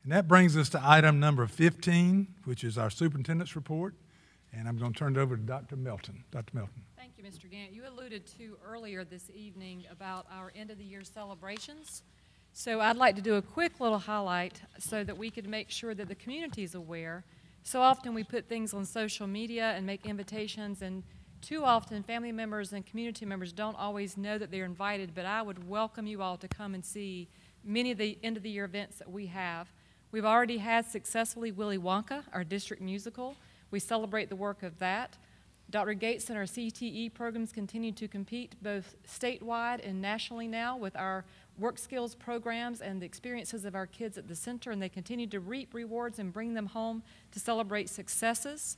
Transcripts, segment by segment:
And that brings us to item number 15, which is our superintendent's report. And I'm going to turn it over to Dr. Melton. Dr. Melton. Thank you, Mr. Gant. You alluded to earlier this evening about our end-of-the-year celebrations. So I'd like to do a quick little highlight so that we could make sure that the community is aware. So often we put things on social media and make invitations, and too often family members and community members don't always know that they're invited, but I would welcome you all to come and see many of the end-of-the-year events that we have. We've already had successfully Willy Wonka, our district musical. We celebrate the work of that. Dr. Gates and our CTE programs continue to compete both statewide and nationally now with our work skills programs and the experiences of our kids at the center, and they continue to reap rewards and bring them home to celebrate successes.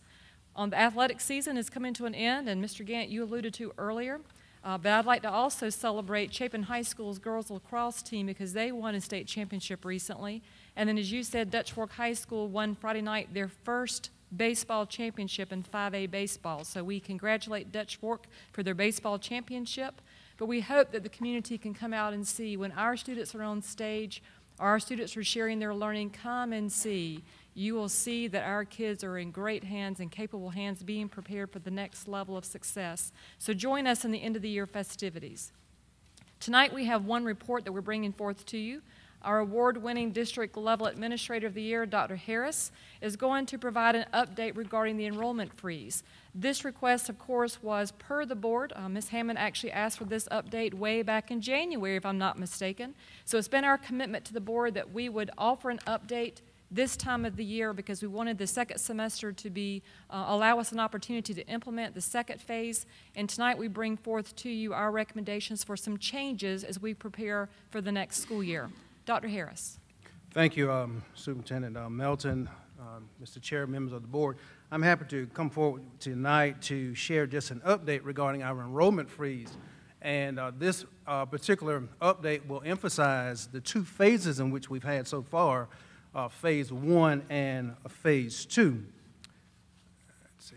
The athletic season is coming to an end, and Mr. Gant, you alluded to earlier, but I'd like to also celebrate Chapin High School's girls lacrosse team because they won a state championship recently. And then, as you said, Dutch Fork High School won Friday night their first baseball championship in 5A baseball. So we congratulate Dutch Fork for their baseball championship, but we hope that the community can come out and see when our students are on stage or our students are sharing their learning. Come and see. You will see that our kids are in great hands and capable hands being prepared for the next level of success. So join us in the end of the year festivities. Tonight we have one report that we're bringing forth to you. Our award-winning district level administrator of the year, Dr. Harris, is going to provide an update regarding the enrollment freeze. This request, of course, was per the board. Ms. Hammond actually asked for this update way back in January, if I'm not mistaken. So it's been our commitment to the board that we would offer an update this time of the year because we wanted the second semester to be allow us an opportunity to implement the second phase. And tonight we bring forth to you our recommendations for some changes as we prepare for the next school year. Dr. Harris. Thank you, Superintendent Melton, Mr. Chair, members of the board. I'm happy to come forward tonight to share just an update regarding our enrollment freeze. And this particular update will emphasize the two phases in which we've had so far, phase 1 and phase 2. Let's see.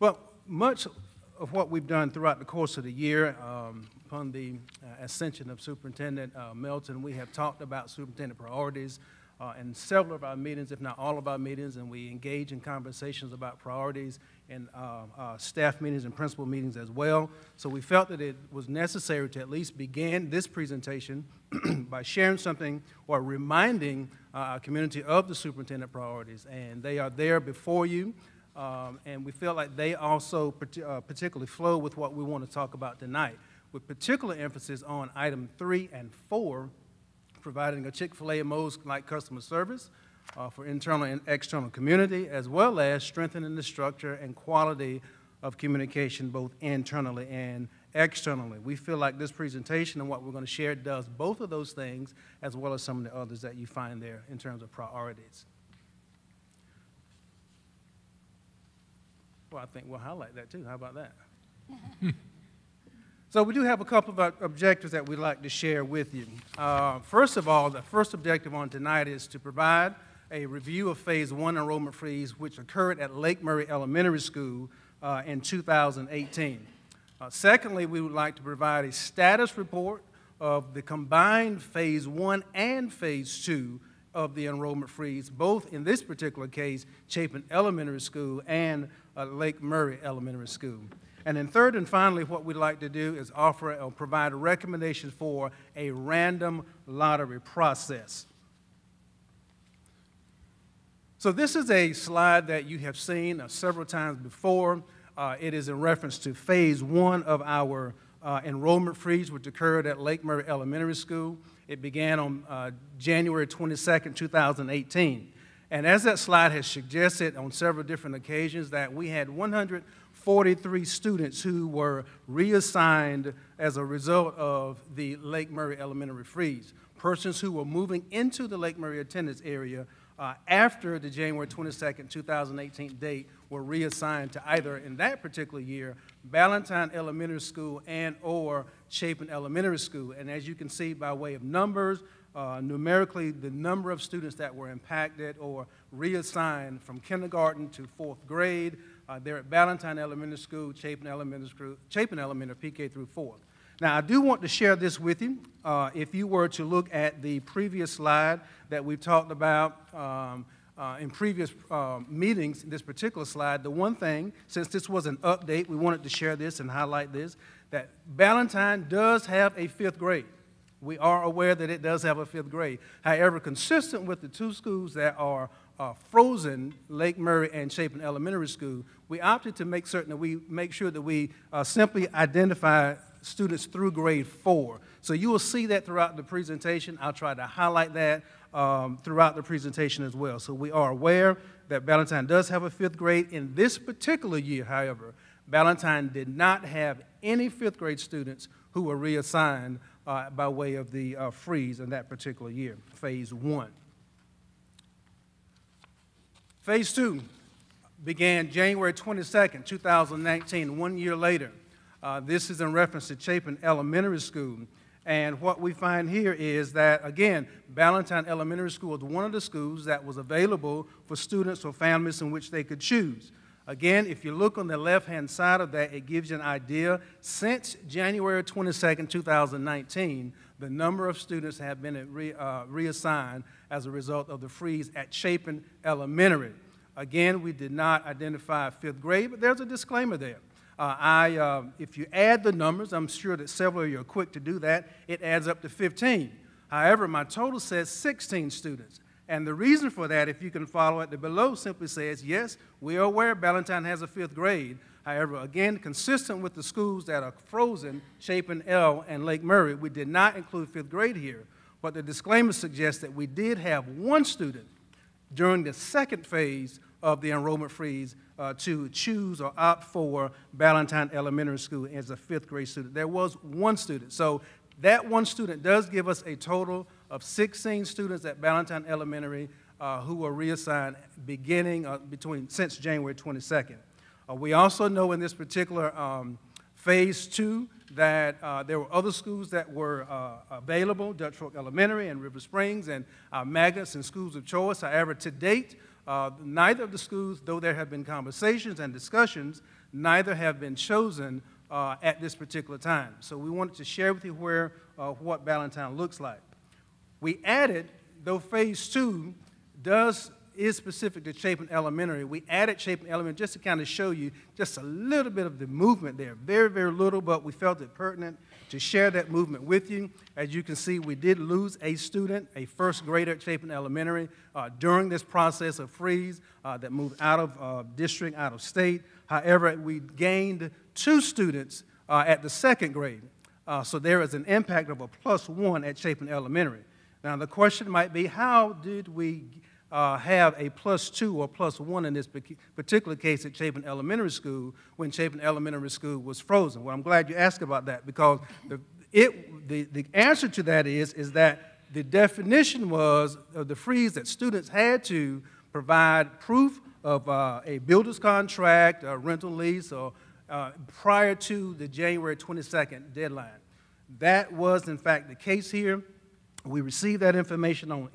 Well, much of what we've done throughout the course of the year, upon the ascension of Superintendent Melton, we have talked about superintendent priorities in several of our meetings, if not all of our meetings, and we engage in conversations about priorities in staff meetings and principal meetings as well. So we felt that it was necessary to at least begin this presentation by sharing something or reminding our community of the superintendent priorities, and they are there before you. And we feel like they also particularly flow with what we want to talk about tonight, with particular emphasis on item 3 and 4, providing a Chick-fil-A and Moe's-like customer service for internal and external community, as well as strengthening the structure and quality of communication both internally and externally. We feel like this presentation and what we're going to share does both of those things, as well as some of the others that you find there in terms of priorities. Well, I think we'll highlight that too. How about that? So we do have a couple of objectives that we'd like to share with you. First of all, the first objective on tonight is to provide a review of Phase 1 enrollment freeze, which occurred at Lake Murray Elementary School in 2018. Secondly, we would like to provide a status report of the combined Phase 1 and Phase 2 of the enrollment freeze, both in this particular case, Chapin Elementary School and Lake Murray Elementary School. And then third and finally, what we'd like to do is offer or provide a recommendation for a random lottery process. So this is a slide that you have seen several times before. It is in reference to Phase 1 of our enrollment freeze, which occurred at Lake Murray Elementary School. It began on January 22nd, 2018. And as that slide has suggested on several different occasions, that we had 143 students who were reassigned as a result of the Lake Murray Elementary freeze. Persons who were moving into the Lake Murray attendance area after the January 22nd, 2018 date were reassigned to either, in that particular year, Ballantyne Elementary School and or Chapin Elementary School. And as you can see by way of numbers, numerically, the number of students that were impacted or reassigned from kindergarten to 4th grade, they're at Ballantyne Elementary School, Chapin Elementary, PK through 4th. Now, I do want to share this with you. If you were to look at the previous slide that we talked about in previous meetings, this particular slide, the one thing, since this was an update, we wanted to share this and highlight this, that Ballantyne does have a 5th grade. We are aware that it does have a 5th grade. However, consistent with the 2 schools that are frozen, Lake Murray and Chapin Elementary School, we opted to make certain that we make sure that we simply identify students through grade 4. So you will see that throughout the presentation. I'll try to highlight that throughout the presentation as well. So we are aware that Ballantyne does have a 5th grade. In this particular year, however, Ballantyne did not have any 5th grade students who were reassigned by way of the freeze in that particular year, phase 1. Phase 2 began January 22nd, 2019, 1 year later. This is in reference to Chapin Elementary School. And what we find here is that, again, Ballantyne Elementary School is one of the schools that was available for students or families in which they could choose. Again, if you look on the left-hand side of that, it gives you an idea. Since January 22nd, 2019, the number of students have been reassigned as a result of the freeze at Chapin Elementary. Again, we did not identify 5th grade, but there's a disclaimer there. If you add the numbers, I'm sure that several of you are quick to do that, it adds up to 15. However, my total says 16 students. And the reason for that, if you can follow it, the below simply says, yes, we are aware Ballantyne has a 5th grade. However, again, consistent with the schools that are frozen, Chapin L and Lake Murray, we did not include 5th grade here. But the disclaimer suggests that we did have 1 student during the 2nd phase of the enrollment freeze to choose or opt for Ballantyne Elementary School as a 5th grade student. There was 1 student. So that 1 student does give us a total of 16 students at Ballantyne Elementary who were reassigned beginning since January 22nd. We also know in this particular phase 2 that there were other schools that were available, Dutch Fork Elementary and River Springs and Magnets and schools of choice. However, to date, neither of the schools, though there have been conversations and discussions, neither have been chosen at this particular time. So we wanted to share with you what Ballantyne looks like. We added, though phase 2 is specific to Chapin Elementary, we added Chapin Elementary just to kind of show you just a little bit of the movement there. Very, very little, but we felt it pertinent to share that movement with you. As you can see, we did lose a student, a 1st grader at Chapin Elementary during this process of freeze that moved out of district, out of state. However, we gained 2 students at the 2nd grade. So there is an impact of a +1 at Chapin Elementary. Now, the question might be, how did we have a +2 or +1 in this particular case at Chapin Elementary School when Chapin Elementary School was frozen? Well, I'm glad you asked about that, because the answer to that is that the definition was of the freeze that students had to provide proof of a builder's contract, a rental lease, or prior to the January 22nd deadline. That was, in fact, the case here. We received that information on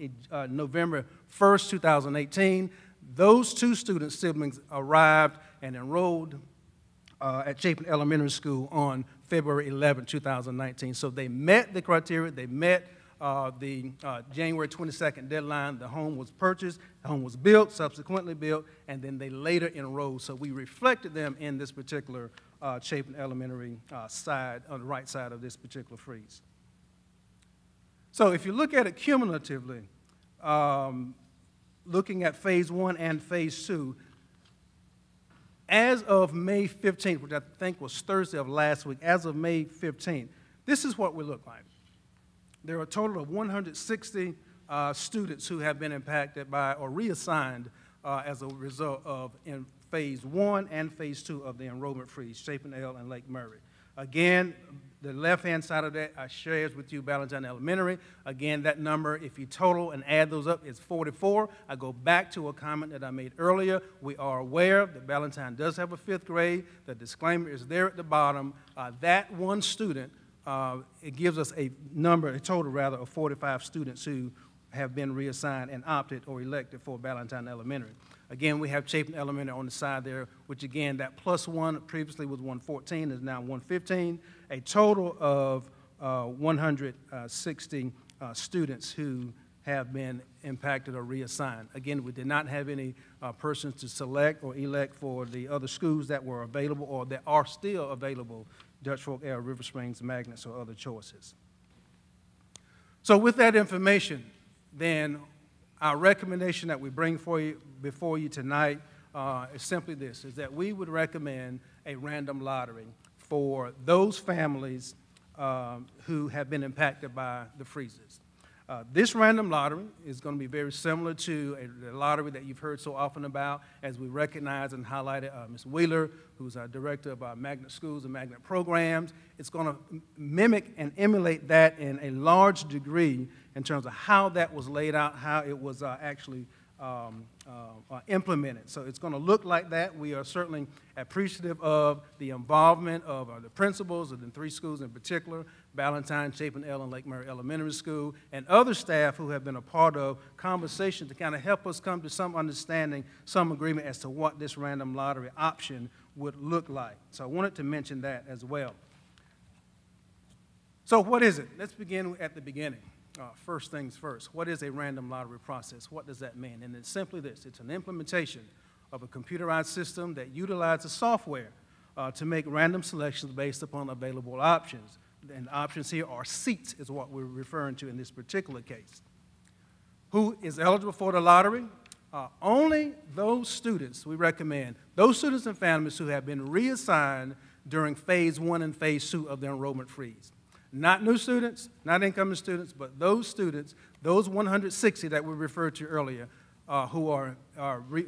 November 1st, 2018. Those 2 student siblings arrived and enrolled at Chapin Elementary School on February 11, 2019. So they met the criteria, they met the January 22nd deadline. The home was purchased, the home was built, subsequently built, and then they later enrolled. So we reflected them in this particular Chapin Elementary side, on the right side of this particular freeze. So if you look at it cumulatively, looking at phase 1 and phase 2, as of May 15th, which I think was Thursday of last week, as of May 15th, this is what we look like. There are a total of 160 students who have been impacted by or reassigned as a result of in phase 1 and phase 2 of the enrollment freeze, Chapin L and Lake Murray. Again, the left-hand side of that I shares with you Ballantyne Elementary. Again, that number, if you total and add those up, is 44. I go back to a comment that I made earlier. We are aware that Ballantyne does have a 5th grade. The disclaimer is there at the bottom. That 1 student, it gives us a total of 45 students who have been reassigned and opted or elected for Ballantyne Elementary. Again, we have Chapin Elementary on the side there, which again, that +1 previously was 114, is now 115. a total of 160 students who have been impacted or reassigned. Again, we did not have any persons to select or elect for the other schools that were available or that are still available, Dutch Fork, L, River Springs, Magnus, or other choices. So with that information, then our recommendation that we bring before you tonight is simply this, is that we would recommend a random lottery for those families who have been impacted by the freezes. This random lottery is going to be very similar to a lottery that you've heard so often about, as we recognize and highlighted Ms. Wheeler, who's our director of our magnet schools and magnet programs. It's going to mimic and emulate that in a large degree in terms of how that was laid out, how it was actually implemented. So it's going to look like that. We are certainly appreciative of the involvement of the principals of the 3 schools in particular, Ballantyne, Chapin L, and Lake Murray Elementary School, and other staff who have been a part of conversation to kind of help us come to some understanding, some agreement as to what this random lottery option would look like. So I wanted to mention that as well. So what is it? Let's begin at the beginning. First things first, what is a random lottery process? What does that mean? And it's simply this. It's an implementation of a computerized system that utilizes software to make random selections based upon available options. And the options here are seats is what we're referring to in this particular case. Who is eligible for the lottery? Only those students, we recommend, those students and families who have been reassigned during Phase 1 and Phase 2 of the enrollment freeze. Not new students, not incoming students, but those students, those 160 that we referred to earlier, who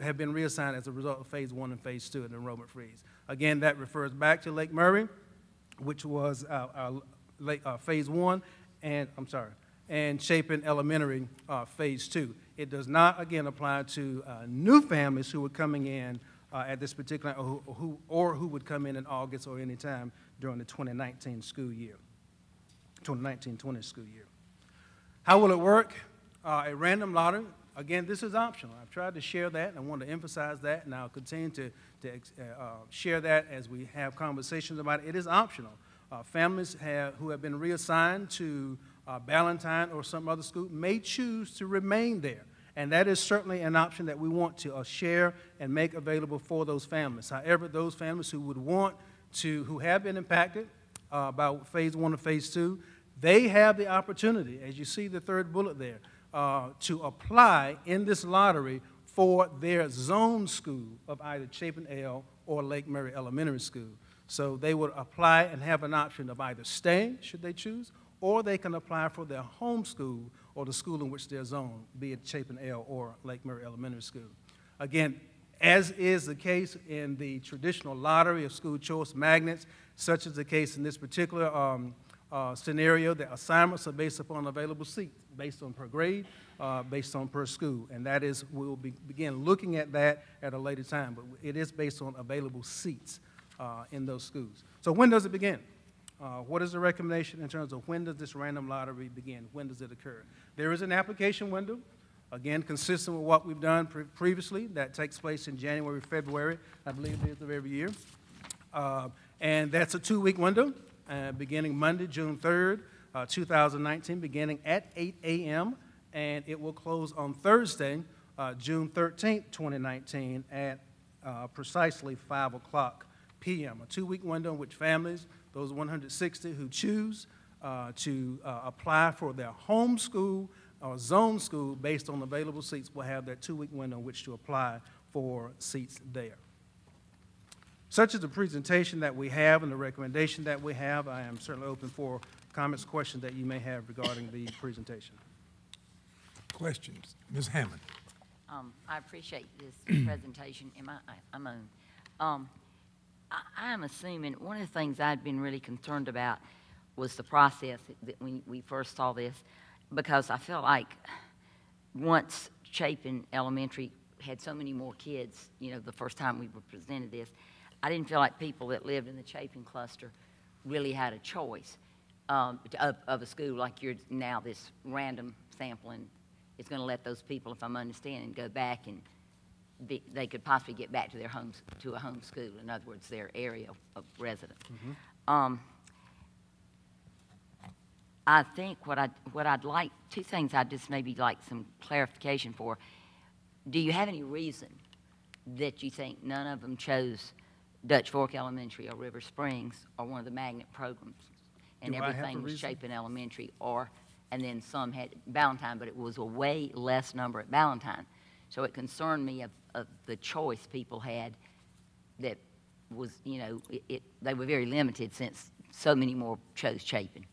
have been reassigned as a result of Phase 1 and Phase 2 of the enrollment freeze. Again, that refers back to Lake Murray, which was Phase 1, and Chapin Elementary Phase 2. It does not, again, apply to new families who are coming in at this particular, or who would come in August or any time during the 2019 school year. 2019-20 school year. How will it work? A random lottery. Again, this is optional. I've tried to share that, and I want to emphasize that, and I'll continue to share that as we have conversations about it. It is optional. Families who have been reassigned to Ballantyne or some other school may choose to remain there, and that is certainly an option that we want to share and make available for those families. However, those families who would want to, who have been impacted by Phase 1 or Phase 2, they have the opportunity, as you see the third bullet there, to apply in this lottery for their zone school of either Chapin L or Lake Murray Elementary School. So they would apply and have an option of either staying, should they choose, or they can apply for their home school or the school in which they're zoned, be it Chapin L or Lake Murray Elementary School. Again, as is the case in the traditional lottery of school choice magnets, such is the case in this particular scenario, the assignments are based upon available seats, based on per grade, based on per school. And that is, we'll begin looking at that at a later time, but it is based on available seats in those schools. So when does it begin? What is the recommendation in terms of when does this random lottery begin? When does it occur? There is an application window, again, consistent with what we've done previously. That takes place in January, February, I believe it is, of every year. And that's a 2-week window, beginning Monday, June 3rd, 2019, beginning at 8 a.m., and it will close on Thursday, June 13th, 2019, at precisely 5 o'clock p.m., a 2-week window in which families, those 160 who choose to apply for their home school or zone school based on available seats, will have that 2-week window in which to apply for seats there. Such is the presentation that we have and the recommendation that we have. I am certainly open for comments, questions that you may have regarding the presentation. Questions? Ms. Hammond. I appreciate this presentation. I'm on. I'm assuming one of the things I'd been really concerned about was the process that when we first saw this, because I felt like once Chapin Elementary had so many more kids, the first time we were presented this, I didn't feel like people that lived in the Chapin cluster really had a choice of a school like you're now. This random sampling is going to let those people, if I'm understanding, go back and they could possibly get back to their homes, to a home school. In other words, their area of residence. Mm-hmm. I think what I'd like, two things I'd just maybe like some clarification for. Do you have any reason that you think none of them chose Dutch Fork Elementary or River Springs or one of the magnet programs? And Do I have a everything was reason? Chapin Elementary, and then some had Ballantyne, but it was a way less number at Ballantyne. So it concerned me of the choice people had that was, you know, they were very limited since so many more chose Chapin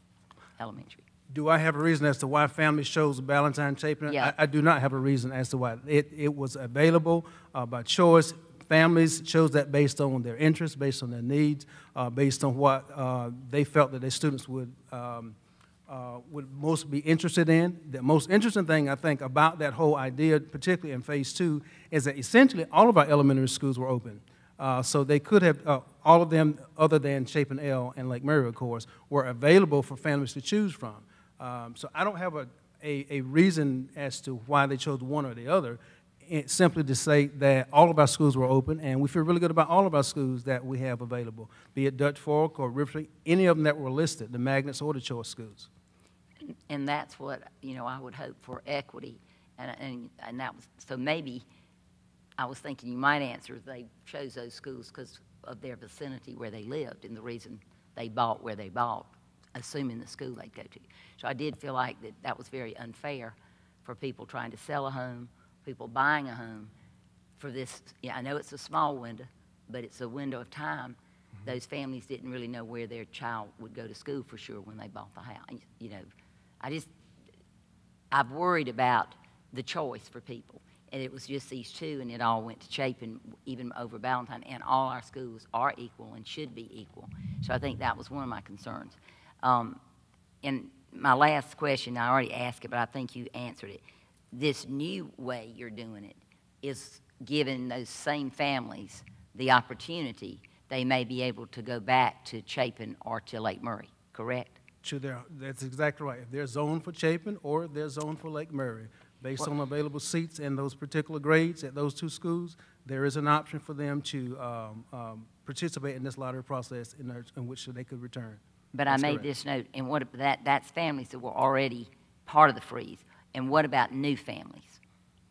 Elementary. Do I have a reason as to why families chose Ballantyne Chapin? Yeah. I do not have a reason as to why. It was available by choice. Families chose that based on their interests, based on their needs, based on what they felt that their students would most be interested in. The most interesting thing, I think, about that whole idea, particularly in Phase 2, is that essentially all of our elementary schools were open. So they could have, all of them other than Chapin L and Lake Murray, of course, were available for families to choose from. So I don't have a reason as to why they chose one or the other. It's simply to say that all of our schools were open, and we feel really good about all of our schools that we have available, be it Dutch Fork or River, any of them that were listed, the magnets or the choice schools. And that's what, you know, I would hope for equity. And that was, so maybe I was thinking you might answer they chose those schools because of their vicinity where they lived and the reason they bought where they bought, assuming the school they'd go to. So I did feel like that was very unfair for people trying to sell a home, people buying a home for this. Yeah, I know it's a small window, but it's a window of time. Mm-hmm. Those families didn't really know where their child would go to school for sure when they bought the house. You know, I've worried about the choice for people. And it was just these two, and it all went to Chapin, even over Ballantyne, and all our schools are equal and should be equal. So I think that was one of my concerns. And my last question, I already asked it, but I think you answered it. This new way you're doing it is giving those same families the opportunity. They may be able to go back to Chapin or to Lake Murray, correct? That's exactly right. If they're zoned for Chapin or if they're zoned for Lake Murray, based on available seats in those particular grades at those two schools, there is an option for them to participate in this lottery process in which they could return. But I made this note, and what that's families that were already part of the freeze. And what about new families,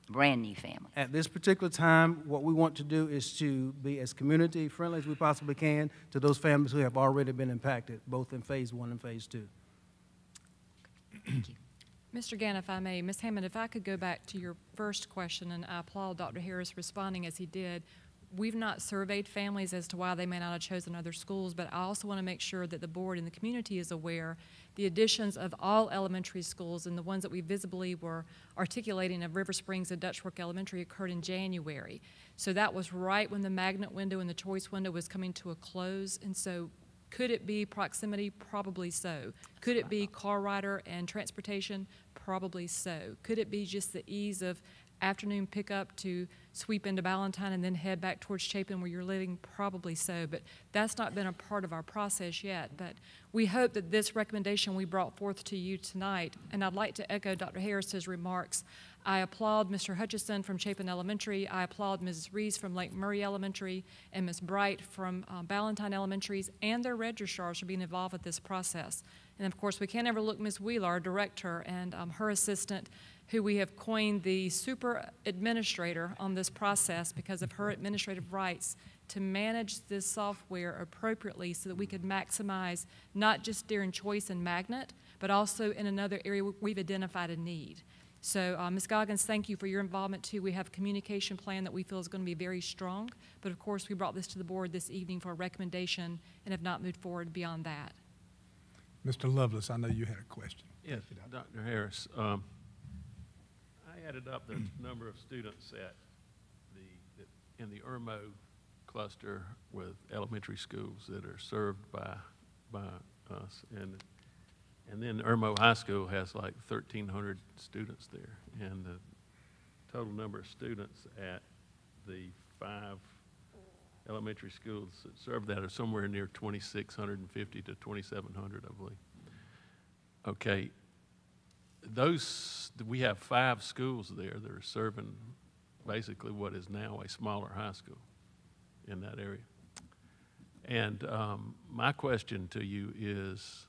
brand new families? At this particular time, what we want to do is to be as community friendly as we possibly can to those families who have already been impacted, both in Phase 1 and Phase 2. Thank you. Mr. Gann, if I may, Ms. Hammond, if I could go back to your first question, and I applaud Dr. Harris responding as he did. We've not surveyed families as to why they may not have chosen other schools, but I also want to make sure that the board and the community is aware the additions of all elementary schools and the ones that we visibly were articulating of River Springs and Dutch Fork Elementary occurred in January. So that was right when the magnet window and the choice window was coming to a close, and so could it be proximity? Probably so. Could it be car rider and transportation? Probably so. Could it be just the ease of afternoon pickup to sweep into Ballantyne and then head back towards Chapin where you're living? Probably so, but that's not been a part of our process yet. But we hope that this recommendation we brought forth to you tonight, and I'd like to echo Dr. Harris's remarks. I applaud Mr. Hutchison from Chapin Elementary. I applaud Mrs. Rees from Lake Murray Elementary and Ms. Bright from Ballantyne Elementaries and their registrars for being involved with this process. And of course, we can't ever look Ms. Wheeler, our director, and her assistant, who we have coined the super administrator on this process because of her administrative rights to manage this software appropriately so that we could maximize not just during choice and magnet, but also in another area where we've identified a need. So, Ms. Goggins, thank you for your involvement too. We have a communication plan that we feel is going to be very strong, but of course we brought this to the board this evening for a recommendation and have not moved forward beyond that. Mr. Lovelace, I know you had a question. Yes, Dr. Harris. I added up the number of students at in the Irmo cluster with elementary schools that are served by us, and then Irmo High School has like 1,300 students there, and the total number of students at the 5 elementary schools that serve that are somewhere near 2,650 to 2,700, I believe. Okay, we have 5 schools there that are serving basically what is now a smaller high school in that area. And my question to you is,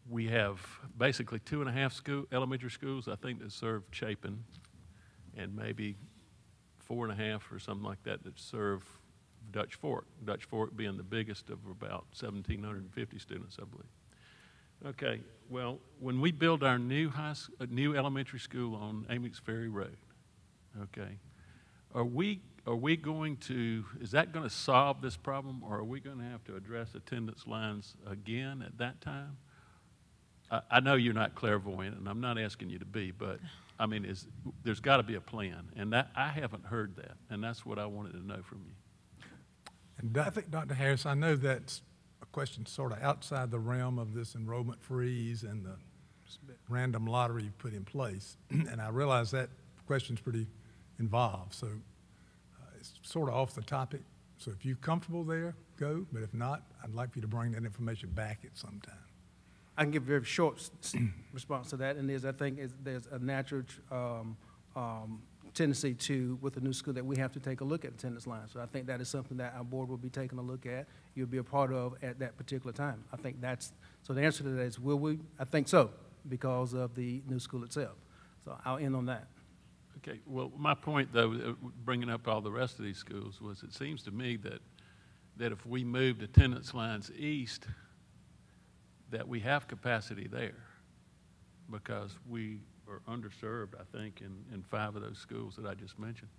we have basically 2.5 elementary schools, I think, that serve Chapin, and maybe 4.5 or something like that that serve Dutch Fork. Dutch Fork being the biggest of about 1,750 students, I believe. Okay, well, when we build our new elementary school on Amy's Ferry Road, okay, are we going to, is that going to solve this problem, or are we going to have to address attendance lines again at that time? I know you're not clairvoyant, and I'm not asking you to be, but I mean, there's got to be a plan, and that I haven't heard that, and that's what I wanted to know from you. And I think, Dr. Harris, I know that's a question sort of outside the realm of this enrollment freeze and the random lottery you've put in place, and I realize that question's pretty involved, so it's sort of off the topic. So if you're comfortable there, go, but if not, I'd like for you to bring that information back at some time. I can give a very short response to that, and I think there's a natural tendency to, with the new school, that we have to take a look at attendance lines. So I think that is something that our board will be taking a look at. You'll be a part of at that particular time. I think that's, so the answer to that is, will we? I think so, because of the new school itself. So I'll end on that. Okay, well, my point, though, bringing up all the rest of these schools, was it seems to me that if we moved attendance lines east, that we have capacity there, because we are underserved, I think, in 5 of those schools that I just mentioned.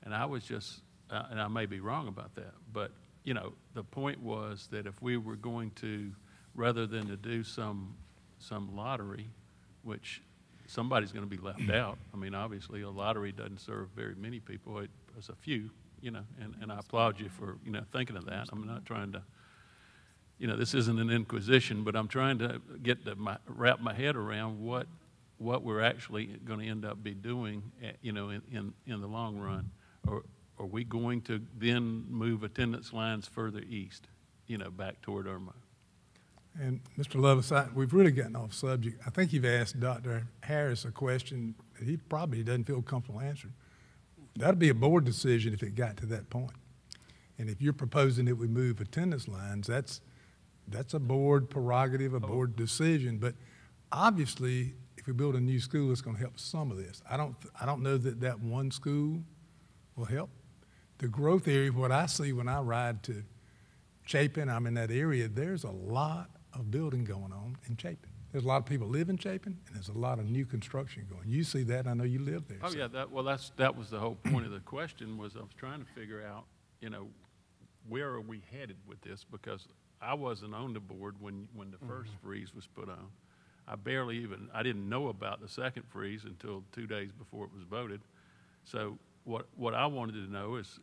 And I was just, and I may be wrong about that, but, you know, the point was that if we were going to, rather than to do some lottery, which somebody's going to be left out. I mean, obviously, a lottery doesn't serve very many people. It's a few, you know, and I applaud you for, you know, thinking of that. I'm not trying to, you know, this isn't an inquisition, but I'm trying to wrap my head around what we're actually going to end up be doing, you know, in the long run. Or are we going to then move attendance lines further east, you know, back toward Irma? And Mr. Lovis, we've really gotten off subject. I think you've asked Dr. Harris a question that he probably doesn't feel comfortable answering. That'd be a board decision if it got to that point. And if you're proposing that we move attendance lines, that's a board prerogative, a board decision. But obviously, if we build a new school, it's going to help some of this. I don't know that one school will help. The growth area, what I see when I ride to Chapin, I'm in that area, there's a lot of building going on in Chapin. There's a lot of people live in Chapin, and there's a lot of new construction going. You see that, I know you live there. Oh, so. Yeah, that was the whole point of the question, was I was trying to figure out, you know, where are we headed with this? Because I wasn't on the board when the first freeze was put on. I didn't know about the second freeze until 2 days before it was voted. So what I wanted to know is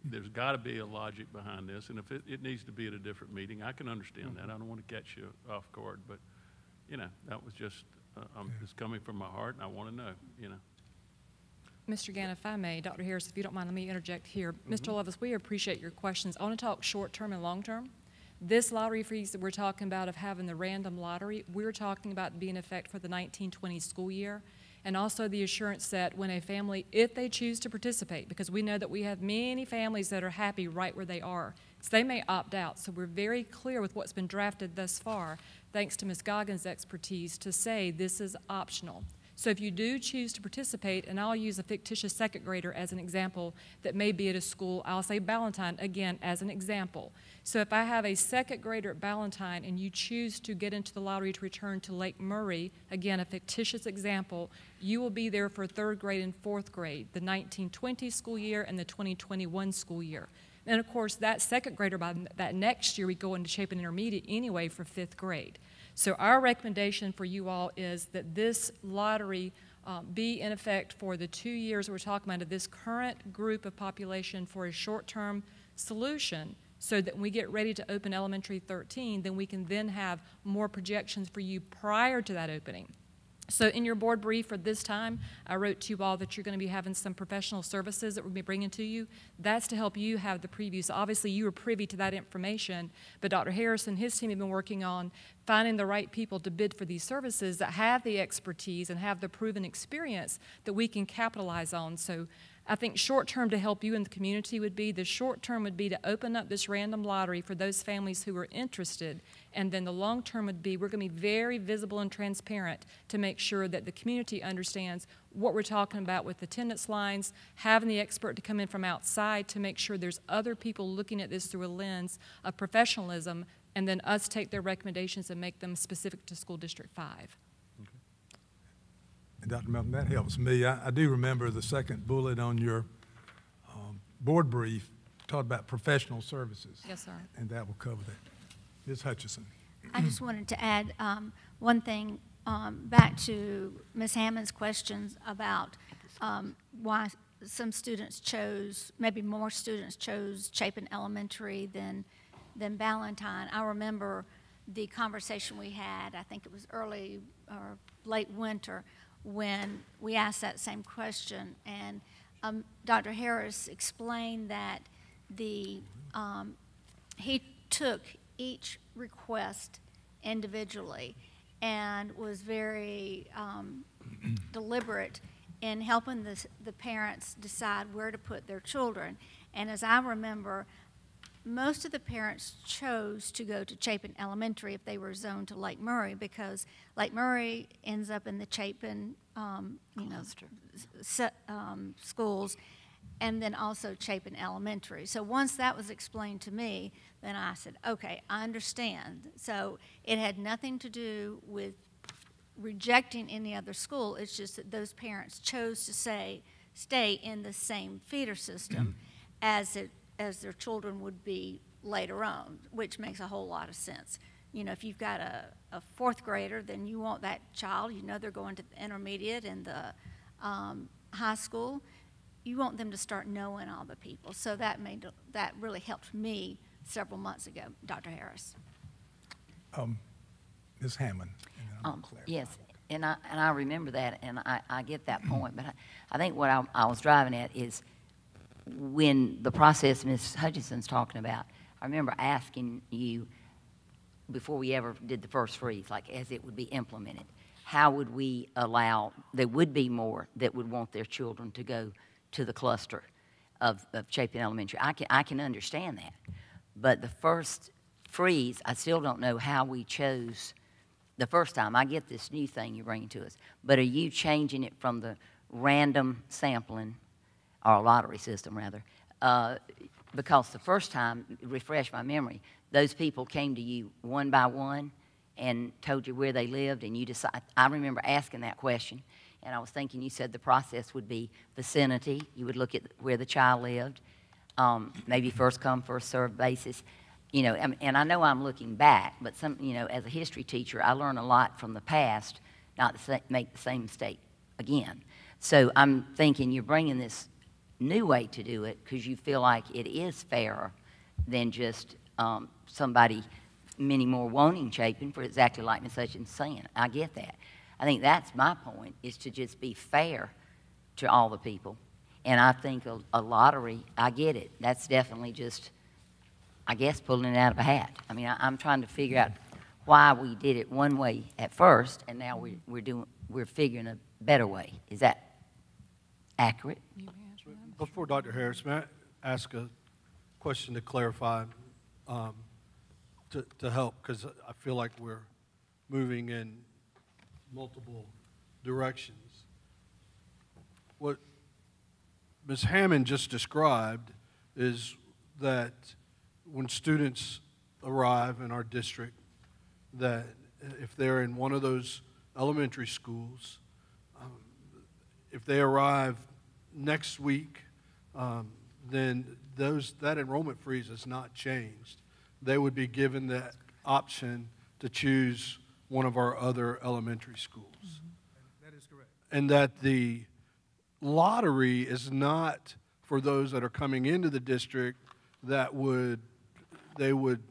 there's got to be a logic behind this, and if it needs to be at a different meeting, I can understand that. I don't want to catch you off guard, but, you know, that was just, it's coming from my heart, and I want to know, you know. Mr. Gann, if I may, Dr. Harris, if you don't mind, let me interject here. Mr. Levis, we appreciate your questions. I want to talk short-term and long-term. This lottery freeze that we're talking about of having the random lottery, we're talking about being in effect for the 1920 school year, and also the assurance that when a family, if they choose to participate, because we know that we have many families that are happy right where they are, so they may opt out. So we're very clear with what's been drafted thus far, thanks to Ms. Goggins' expertise, to say this is optional. So if you do choose to participate, and I'll use a fictitious second grader as an example that may be at a school, I'll say Ballantyne again as an example. So if I have a second grader at Ballantyne and you choose to get into the lottery to return to Lake Murray, again a fictitious example, you will be there for 3rd grade and 4th grade, the 1920 school year and the 2021 school year. And of course that second grader by that next year we go into Chapin Intermediate anyway for 5th grade. So our recommendation for you all is that this lottery be in effect for the 2 years we're talking about of this current group of population for a short-term solution, so that when we get ready to open elementary 13, then we can then have more projections for you prior to that opening. So in your board brief for this time, I wrote to you all that you're going to be having some professional services that we're going to be bringing to you. That's to help you have the previews. Obviously, you were privy to that information, but Dr. Harris and his team have been working on finding the right people to bid for these services that have the expertise and have the proven experience that we can capitalize on. So I think short-term to help you in the community would be, the short-term would be to open up this random lottery for those families who are interested, and then the long-term would be, we're going to be very visible and transparent to make sure that the community understands what we're talking about with attendance lines, having the expert to come in from outside to make sure there's other people looking at this through a lens of professionalism, and then us take their recommendations and make them specific to School District 5. And Dr. Melton, that helps me. I do remember the second bullet on your board brief talked about professional services. Yes, sir. And that will cover that. Ms. Hutchison. I just wanted to add one thing back to Ms. Hammond's questions about why some students chose, maybe more students chose Chapin Elementary than Ballantyne. I remember the conversation we had, I think it was early or late winter, when we asked that same question, and Dr. Harris explained that he took each request individually and was very deliberate in helping the parents decide where to put their children. And as I remember, most of the parents chose to go to Chapin Elementary if they were zoned to Lake Murray, because Lake Murray ends up in the Chapin schools, and then also Chapin Elementary. So once that was explained to me, then I said, okay, I understand. So it had nothing to do with rejecting any other school. It's just that those parents chose to stay in the same feeder system as their children would be later on, which makes a whole lot of sense. You know, if you've got a fourth grader, then you want that child, you know they're going to the intermediate and the high school, you want them to start knowing all the people. So that really helped me several months ago, Dr. Harris. Ms. Hammond. And then I'll clarify. Yes, and I remember that, and I get that point, but I think what I was driving at is when the process Ms. Hutchinson's talking about, I remember asking you before we ever did the first freeze, like as it would be implemented, how would we allow, there would be more that would want their children to go to the cluster of Chapin Elementary. I can understand that. But the first freeze, I still don't know how we chose the first time. I get this new thing you're bringing to us, but are you changing it from the random sampling, or lottery system rather, because the first time, refresh my memory, those people came to you one by one and told you where they lived, and you decide. I remember asking that question, and I was thinking you said the process would be vicinity. You would look at where the child lived, maybe first come, first served basis. You know, and I know I'm looking back, but as a history teacher, I learn a lot from the past, not to make the same mistake again. So I'm thinking you're bringing this new way to do it because you feel like it is fairer than just somebody, many more wanting Chapin for exactly like Ms. Hutchins saying. I get that. I think that's my point, is to just be fair to all the people. And I think a lottery, I get it. That's definitely just, I guess, pulling it out of a hat. I mean, I'm trying to figure out why we did it one way at first, and now we're figuring a better way. Is that accurate? Before Dr. Harris, may I ask a question to clarify, to help, because I feel like we're moving in multiple directions. What Ms. Hammond just described is that when students arrive in our district, that if they're in one of those elementary schools, if they arrive next week, then that enrollment freeze has not changed. They would be given the option to choose one of our other elementary schools. That is correct. And that the lottery is not for those that are coming into the district that they would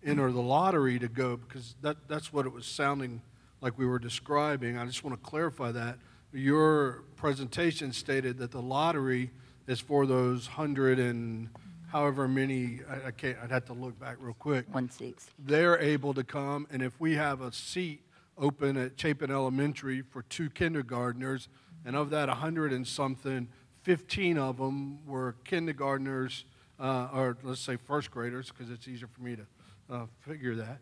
enter the lottery to go, because that's what it was sounding like we were describing. I just want to clarify that. Your presentation stated that the lottery is for those 100 and however many, I'd have to look back real quick. 16. They're able to come, and if we have a seat open at Chapin Elementary for 2 kindergartners, and of that 100 and something, 15 of them were kindergartners, or let's say first graders, because it's easier for me to figure that,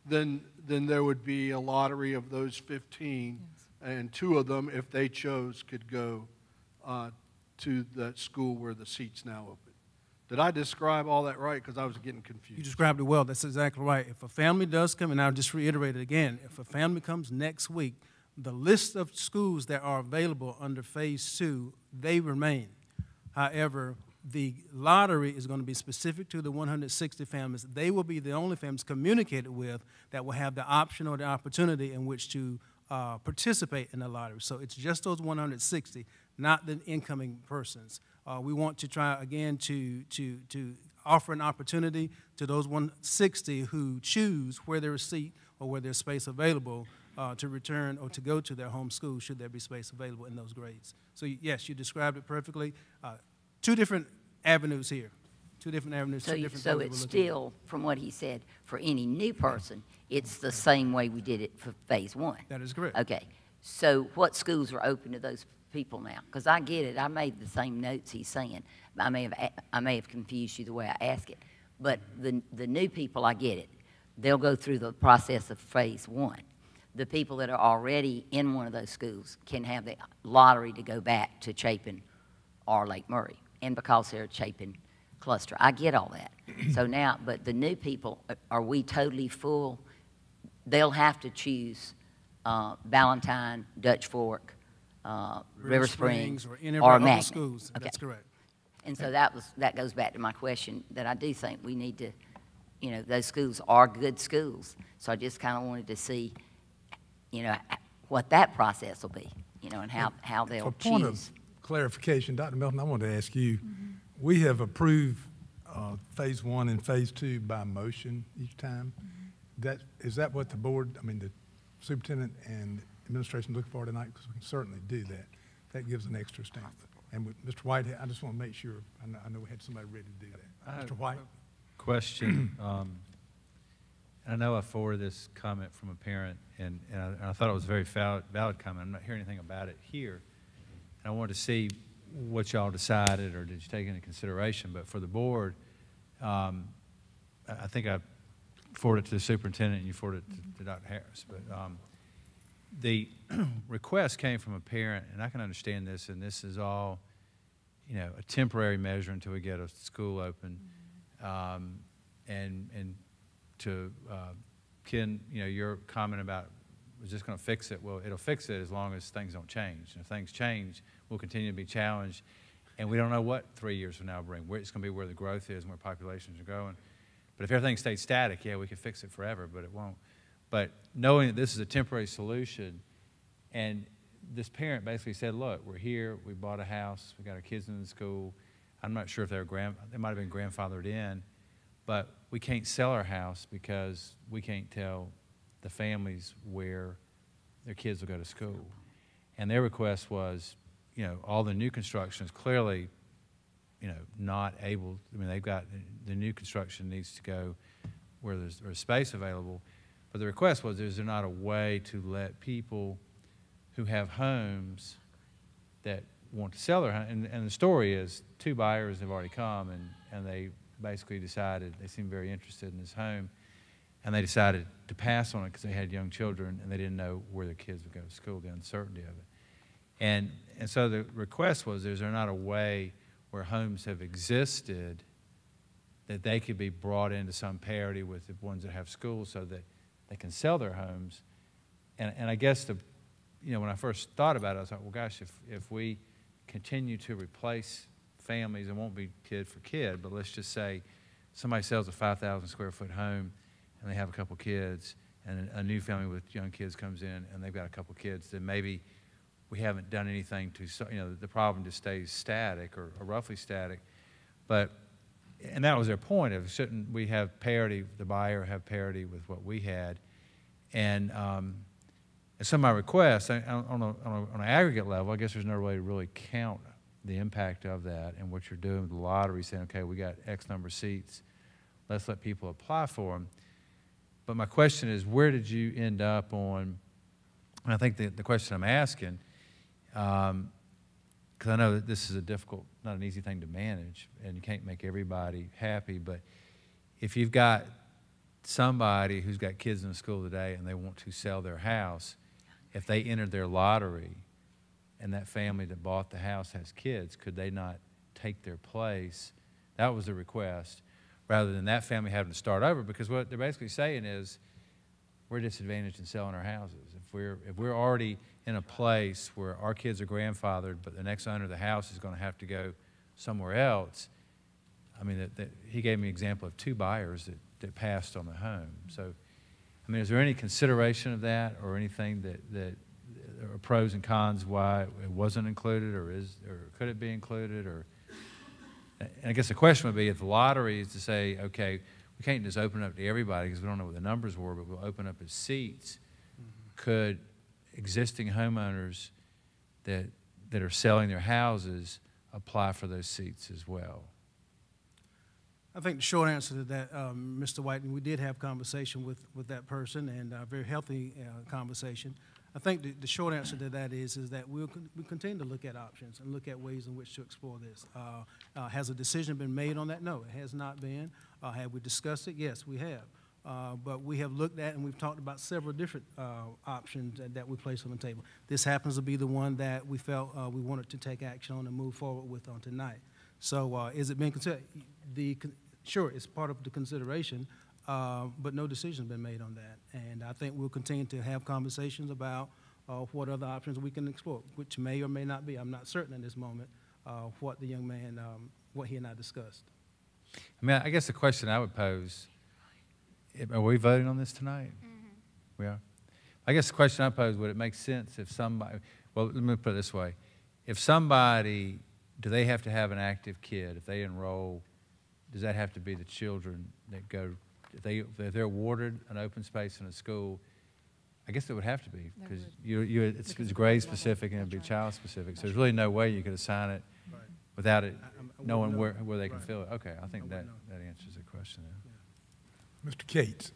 then there would be a lottery of those 15, and 2 of them, if they chose, could go to that school where the seat's now open. Did I describe all that right? Because I was getting confused. You described it well. That's exactly right. If a family does come, and I'll just reiterate it again, if a family comes next week, the list of schools that are available under Phase 2, they remain. However, the lottery is going to be specific to the 160 families. They will be the only families communicated with that will have the option or the opportunity in which to participate in the lottery. So it's just those 160, not the incoming persons. We want to try, again, to offer an opportunity to those 160 who choose where there is seat or where there's space available to return or to go to their home school should there be space available in those grades. So yes, you described it perfectly. 2 different avenues here. 2 different avenues, 2 different So it's still, from what he said, for any new person, it's the same way we did it for Phase 1. That is correct. Okay. So what schools are open to those people now? Because I get it. I made the same notes he's saying. I may have confused you the way I asked it. But the new people, I get it. They'll go through the process of Phase 1. The people that are already in one of those schools can have the lottery to go back to Chapin or Lake Murray, and because they're a Chapin cluster. I get all that. So now, but the new people, are we totally full? They'll have to choose Valentine, Dutch Fork, River Springs, or any of or our other Magnet. schools. Okay. That's correct. And so that goes back to my question, that I do think we need to, you know, those schools are good schools. So I just kind of wanted to see, you know, what that process will be, you know, and how they'll For point choose. of clarification, Dr. Melton, I wanted to ask you, we have approved Phase 1 and Phase 2 by motion each time. Is that what the board, I mean, the superintendent and administration look for tonight? Because we can certainly do that. That gives an extra stamp. And with Mr. White, I just want to make sure, I know we had somebody ready to do that. Mr. White? Question. I know I forwarded this comment from a parent, and I thought it was a very valid comment. I'm not hearing anything about it here. And I wanted to see what y'all decided, or did you take into consideration. But for the board, I think I forwarded it to the superintendent, and you forwarded it to Dr. Harris. But the request came from a parent, and I can understand this, and this is all, you know, a temporary measure until we get a school open. And to Ken, you know, your comment about was just going to fix it. Well, it'll fix it as long as things don't change. And if things change, we'll continue to be challenged. And we don't know what 3 years from now will bring. It's going to be where the growth is and where populations are going. But if everything stays static, yeah, we could fix it forever, but it won't. But knowing that this is a temporary solution, and this parent basically said, look, we're here, we bought a house, we got our kids in the school. I'm not sure if they might have been grandfathered in, but we can't sell our house because we can't tell the families where their kids will go to school. And their request was, you know, all the new construction is clearly, you know, not able, I mean, they've got, the new construction needs to go where there's space available. But the request was, is there not a way to let people who have homes that want to sell their home, and the story is 2 buyers have already come, and they basically decided, they seemed very interested in this home, and they decided to pass on it because they had young children and they didn't know where their kids would go to school, the uncertainty of it. And so the request was, is there not a way where homes have existed that they could be brought into some parity with the ones that have schools so that they can sell their homes? And I guess, you know, when I first thought about it, I was like, well, gosh, if we continue to replace families, it won't be kid for kid, but let's just say somebody sells a 5,000 square foot home and they have a couple kids, and a new family with young kids comes in and they've got a couple kids, then maybe we haven't done anything to, you know, the problem just stays static or roughly static. But, and that was their point of, shouldn't we have parity, the buyer have parity with what we had? And some of my requests, on an aggregate level, I guess there's no way to really count the impact of that and what you're doing with the lottery, saying, okay, we got X number of seats, let's let people apply for them. But my question is, where did you end up on, and I think the question I'm asking, because because I know that this is a difficult, not an easy thing to manage, and you can't make everybody happy, but if you've got somebody who's got kids in the school today and they want to sell their house, if they entered their lottery and that family that bought the house has kids, could they not take their place? That was the request, rather than that family having to start over, because what they're basically saying is we're disadvantaged in selling our houses. If we're already in a place where our kids are grandfathered, but the next owner of the house is going to have to go somewhere else, I mean, he gave me an example of 2 buyers that passed on the home. So, I mean, is there any consideration of that, or anything that are pros and cons why it wasn't included, or could it be included? Or, and I guess the question would be, if the lottery is to say, okay, we can't just open it up to everybody because we don't know what the numbers were, but we'll open up as seats. Could existing homeowners that are selling their houses apply for those seats as well? I think the short answer to that, Mr. White, and we did have conversation with that person, and a very healthy conversation. I think the short answer to that is that we continue to look at options and look at ways in which to explore this. Has a decision been made on that? No, it has not been. Have we discussed it? Yes, we have. But we have looked at and we've talked about several different options that we placed on the table. This happens to be the one that we felt we wanted to take action on and move forward with on tonight. So is it being considered? Sure, it's part of the consideration, but no decision's been made on that. And I think we'll continue to have conversations about what other options we can explore, which may or may not be. I'm not certain at this moment what the young man, what he and I discussed. I mean, I guess the question I would pose, are we voting on this tonight? Mm-hmm. We are. I guess the question I pose, would it make sense if somebody, well, let me put it this way. If somebody, do they have to have an active kid? If they enroll, does that have to be the children that go, if they're awarded an open space in a school, I guess it would have to be, because it's grade specific and it'd be child specific. So there's really no way you could assign it without it knowing where they can fill it. Okay, I think that answers the question there. Mr. Cates.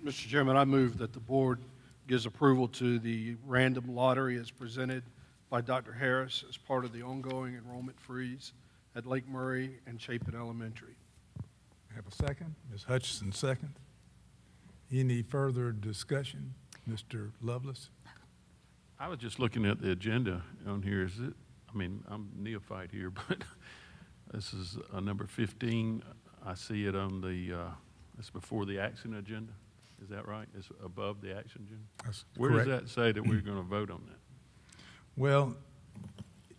Mr. Chairman, I move that the board gives approval to the random lottery as presented by Dr. Harris as part of the ongoing enrollment freeze at Lake Murray and Chapin Elementary. Have a second. Ms. Hutchison, second. Any further discussion? Mr. Lovelace? I was just looking at the agenda on here. Is it, I mean, I'm neophyte here, but this is number 15. I see it on the, it's before the action agenda. Is that right? It's above the action agenda? That's Where correct. does that say that we're going to vote on that? Well,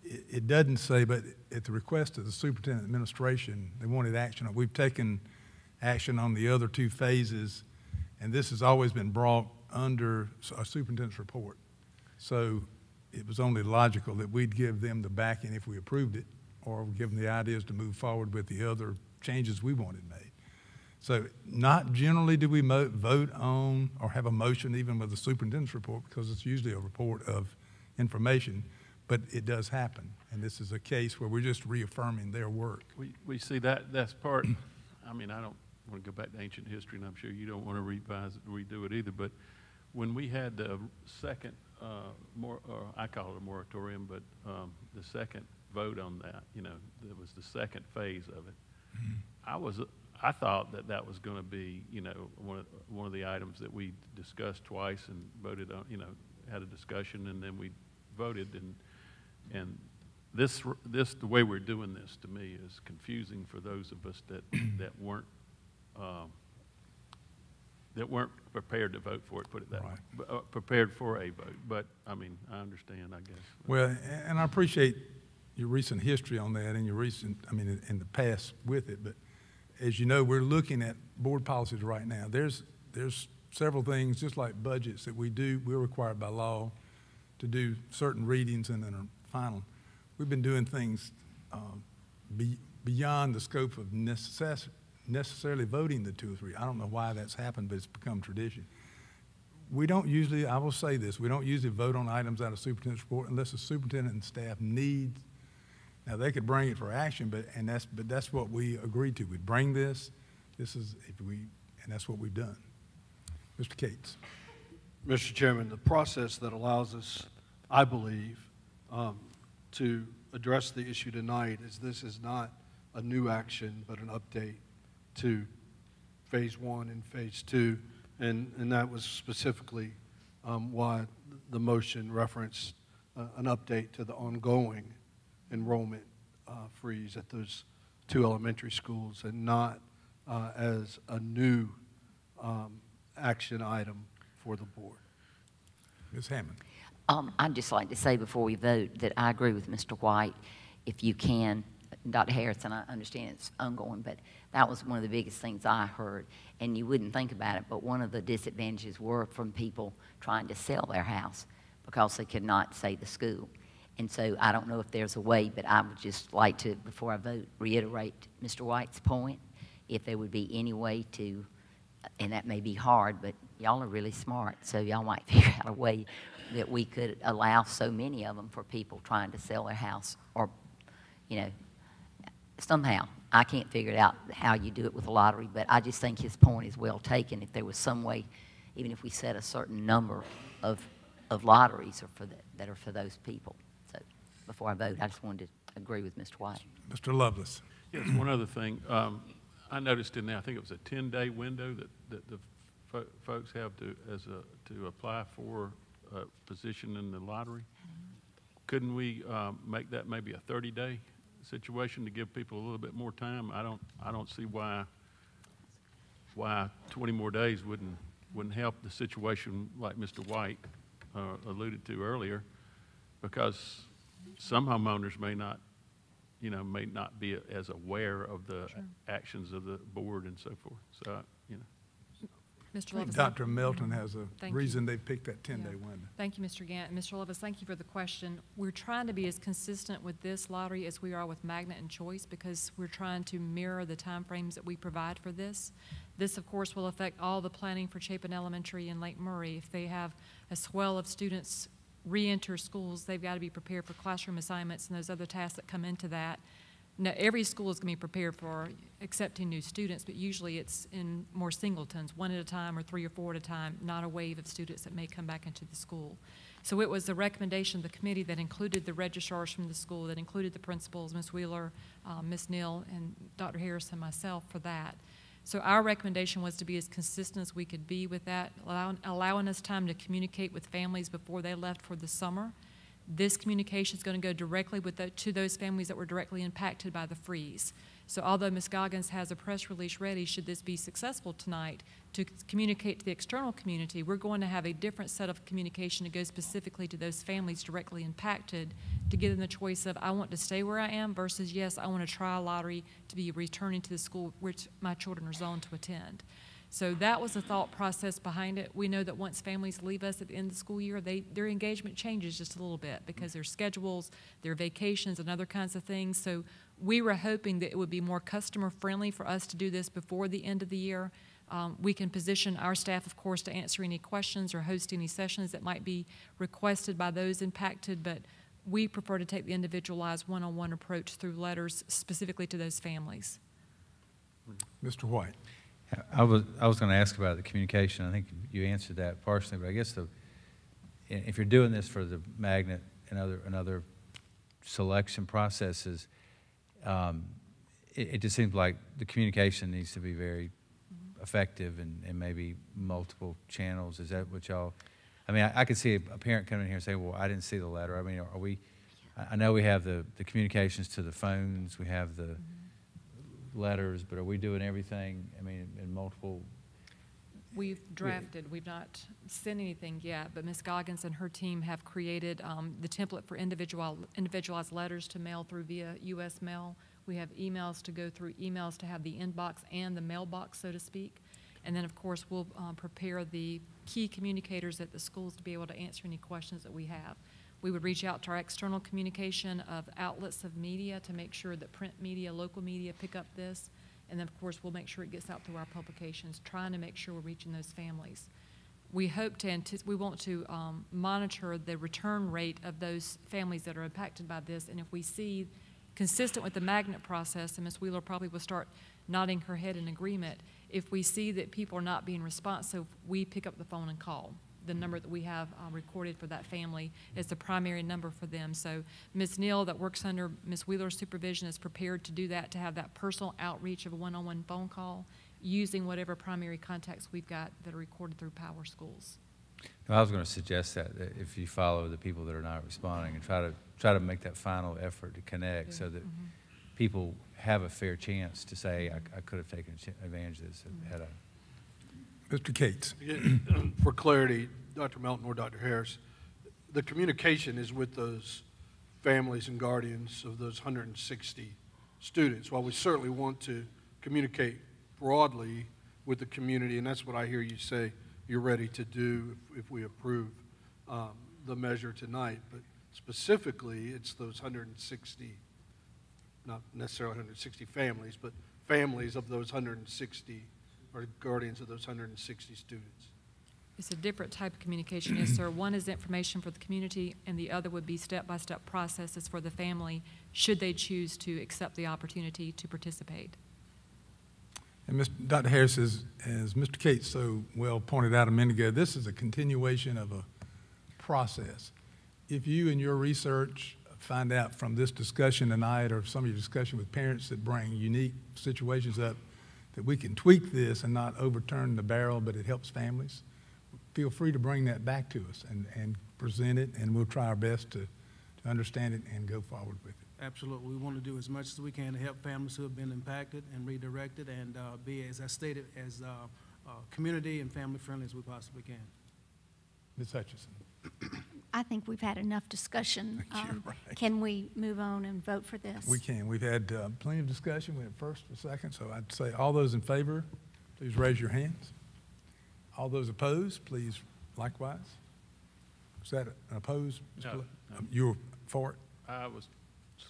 it doesn't say, but at the request of the superintendent administration, they wanted action. We've taken action on the other 2 phases, and this has always been brought under a superintendent's report. So it was only logical that we'd give them the backing if we approved it, or give them the ideas to move forward with the other changes we wanted made. So not generally do we vote on or have a motion even with the superintendent's report, because it's usually a report of information, but it does happen. And this is a case where we're just reaffirming their work. We see that's part, I mean, I don't want to go back to ancient history, and I'm sure you don't want to revise it, redo it either, but when we had the second, I call it a moratorium, but the second vote on that, you know, it was the second phase of it. Mm-hmm. I thought that was going to be, you know, one of the items that we discussed twice and voted on, you know, had a discussion, and then we voted, and this the way we're doing this, to me, is confusing for those of us that weren't prepared to vote for it, put it that way, prepared for a vote. But I mean, I understand, I guess. Well, and I appreciate your recent history on that and your recent, I mean, in the past with it. But as you know, we're looking at board policies right now. There's several things, just like budgets, that we're required by law to do certain readings and then a final. We've been doing things beyond the scope of necessarily voting the 2 or 3. I don't know why that's happened, but it's become tradition. We don't usually, I will say this, we don't usually vote on items out of superintendent's report unless the superintendent and staff needs. Now, they could bring it for action, but that's what we agreed to. We'd bring this, and that's what we've done. Mr. Cates. Mr. Chairman, the process that allows us, I believe, to address the issue tonight is this is not a new action, but an update to Phase 1 and Phase 2, and that was specifically why the motion referenced an update to the ongoing enrollment freeze at those 2 elementary schools, and not as a new action item for the board. Ms. Hammond. I'd just like to say before we vote that I agree with Mr. White. If you can, Dr. Harrison, I understand it's ongoing, but that was one of the biggest things I heard. And you wouldn't think about it, but one of the disadvantages were from people trying to sell their house because they could not say the school. And so I don't know if there's a way, but I would just like to, before I vote, reiterate Mr. White's point. If there would be any way to, and that may be hard, but y'all are really smart, so y'all might figure out a way that we could allow so many of them for people trying to sell their house, or, you know, somehow. I can't figure it out how you do it with a lottery, but I just think his point is well taken. If there was some way, even if we set a certain number of lotteries that are for those people. So before I vote, I just wanted to agree with Mr. White. Mr. Lovelace. Yes, one other thing. I noticed in there, I think it was a 10-day window that the folks have to apply for a position in the lottery. Couldn't we make that maybe a 30-day situation to give people a little bit more time? I don't see why 20 more days wouldn't help the situation like Mr. White alluded to earlier, because some homeowners may not be as aware of the actions of the board and so forth. So, you know. Mr. I think Levis. Dr. Melton has a Thank you. reason they picked that 10-day Yeah. window. Thank you, Mr. Gant. Mr. Levis, thank you for the question. We're trying to be as consistent with this lottery as we are with Magnet and Choice, because we're trying to mirror the timeframes that we provide for this. This, of course, will affect all the planning for Chapin Elementary and Lake Murray. If they have a swell of students re-enter schools, they've got to be prepared for classroom assignments and those other tasks that come into that. Now, every school is going to be prepared for accepting new students, but usually it's in more singletons, 1 at a time or 3 or 4 at a time, not a wave of students that may come back into the school. So it was the recommendation of the committee that included the registrars from the school, that included the principals, Ms. Wheeler, Ms. Neal, and Dr. Harris and myself for that. So our recommendation was to be as consistent as we could be with that, allowing us time to communicate with families before they left for the summer. This communication is going to go directly to those families that were directly impacted by the freeze. So although Ms. Goggins has a press release ready, should this be successful tonight, to communicate to the external community, we're going to have a different set of communication to go specifically to those families directly impacted, to give them the choice of, I want to stay where I am, versus, yes, I want to try a lottery to be returning to the school which my children are zoned to attend. So that was the thought process behind it. We know that once families leave us at the end of the school year, their engagement changes just a little bit, because their schedules, their vacations, and other kinds of things. So we were hoping that it would be more customer friendly for us to do this before the end of the year. We can position our staff, of course, to answer any questions or host any sessions that might be requested by those impacted, but we prefer to take the individualized one-on-one approach through letters specifically to those families. Mr. White. I was going to ask about the communication. I think you answered that partially, but I guess if you're doing this for the magnet and other selection processes, it just seems like the communication needs to be very effective and maybe multiple channels. Is that what y'all? I mean, I could see a parent coming in here and say, "Well, I didn't see the letter." I mean, are we? I know we have the communications to the phones, we have the letters, but are we doing everything, I mean, in multiple? We've drafted, we've not sent anything yet, but Ms. Goggins and her team have created the template for individualized letters to mail through via U.S. mail. We have emails to go through emails to have the inbox and the mailbox, so to speak. And then, of course, we'll prepare the key communicators at the schools to be able to answer any questions that we have. We would reach out to our external communication of outlets of media to make sure that print media, local media pick up this. And then, of course, we'll make sure it gets out through our publications, trying to make sure we're reaching those families. We hope to, we want to monitor the return rate of those families that are impacted by this. And if we see, consistent with the magnet process, and Ms. Wheeler probably will start nodding her head in agreement, if we see that people are not being responsive, we pick up the phone and call. the number that we have recorded for that family is the primary number for them. So Ms. Neal, that works under Ms. Wheeler's supervision, is prepared to do that, to have that personal outreach of a one-on-one phone call using whatever primary contacts we've got that are recorded through Power Schools. No, I was going to suggest that if you follow the people that are not responding and try to make that final effort to connect so that people have a fair chance to say, I could have taken advantage of this had I. Mr. Cates. Again, for clarity, Dr. Melton or Dr. Harris, the communication is with those families and guardians of those 160 students. While we certainly want to communicate broadly with the community, and that's what I hear you say you're ready to do if we approve the measure tonight, but specifically it's those 160, not necessarily 160 families, but families of those 160 or guardians of those 160 students. It's a different type of communication, yes, sir. One is information for the community, and the other would be step-by-step processes for the family, should they choose to accept the opportunity to participate. And Dr. Harris, as Mr. Cates so well pointed out a minute ago, this is a continuation of a process. If you in your research find out from this discussion tonight or some of your discussion with parents that bring unique situations up that we can tweak this and not overturn the barrel, but it helps families, feel free to bring that back to us and present it, and we'll try our best to understand it and go forward with it. Absolutely. We want to do as much as we can to help families who have been impacted and redirected and be, as I stated, as community and family friendly as we possibly can. Ms. Hutchison. I think we've had enough discussion. You're right. Can we move on and vote for this? We can. We've had plenty of discussion. We had first and second, so I'd say all those in favor, please raise your hands. All those opposed, please likewise. Is that an opposed? Mr. No, Lo- no. You were for it? I was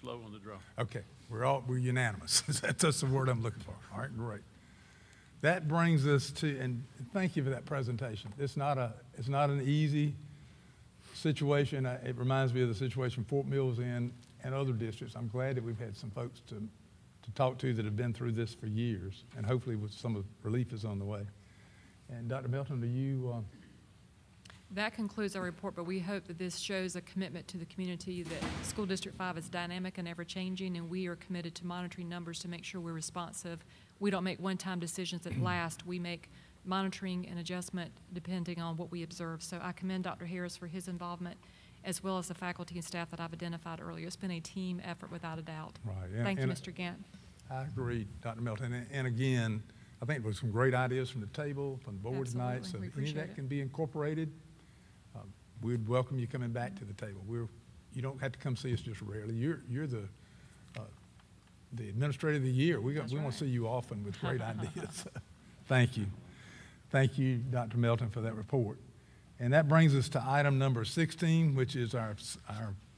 slow on the draw. Okay, we're unanimous. That's the word I'm looking for. All right, great. That brings us to, and thank you for that presentation. It's not an easy situation. It reminds me of the situation Fort Mill's in and other districts. I'm glad that we've had some folks to talk to that have been through this for years, and hopefully with some of relief is on the way. And Dr. Melton, do you? That concludes our report, but we hope that this shows a commitment to the community that School District 5 is dynamic and ever-changing, and we are committed to monitoring numbers to make sure we're responsive. We don't make one-time decisions that last. We make monitoring and adjustment depending on what we observe. So I commend Dr. Harris for his involvement, as well as the faculty and staff that I've identified earlier. It's been a team effort without a doubt. Right. Thank you, Mr. Gant. I agree, Dr. Melton. And again, I think there were some great ideas from the table, from the board tonight. Absolutely. So We if any of appreciate that it. can be incorporated, we'd welcome you coming back to the table. You don't have to come see us just rarely. You're the administrator of the year. We want right. to see you often with great ideas. Thank you. Thank you, Dr. Melton, for that report. And that brings us to item number 16, which is our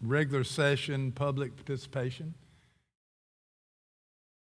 regular session public participation.